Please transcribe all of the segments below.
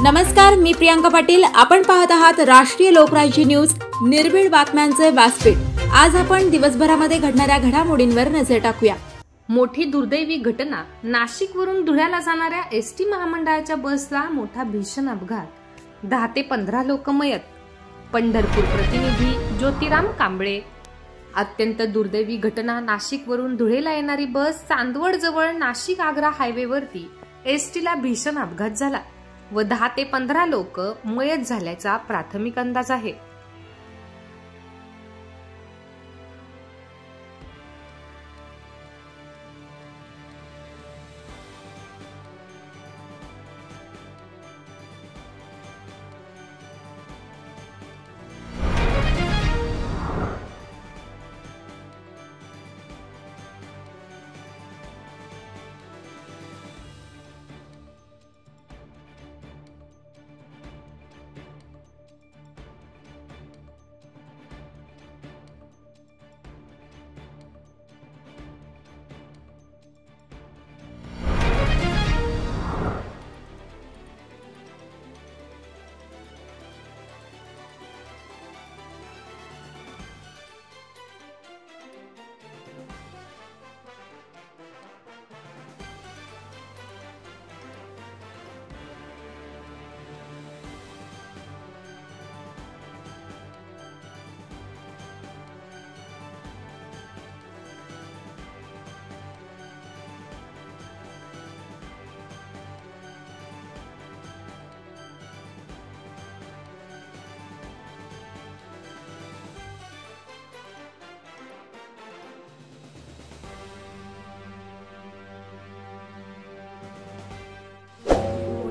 नमस्कार, मी प्रियांका पाटील। आपण पाहत आहात राष्ट्रीय लोकराज्य न्यूज, निर्भीड बातम्यांचे व्यासपीठ। आज आपण दिवसभरामध्ये घडणाऱ्या घडामोडींवर नजर टाकूया। मोठी दुर्दैवी घटना। नाशिकवरून धुळ्याला जाणाऱ्या एसटी महामंडळाच्या बसला मोठा भीषण अपघात। 10 ते 15 लोक मयत। पंढरपूर प्रतिनिधी ज्योतिराम कांबळे। अत्यंत दुर्दैवी घटना। नाशिकवरून धुळेला येणारी बस चांदवड जवळ नाशिक आग्रा हायवेवरती एसटीला भीषण अपघात झाला व 10 ते 15 लोक मयत झाल्याचा प्राथमिक अंदाज आहे।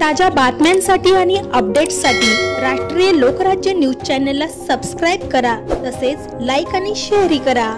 ताज्या बातम्यांसाठी आणि अपडेट्ससाठी राष्ट्रीय लोकराज्य न्यूज चॅनलला सबस्क्राइब करा, तसेच लाईक आणि शेअर करा।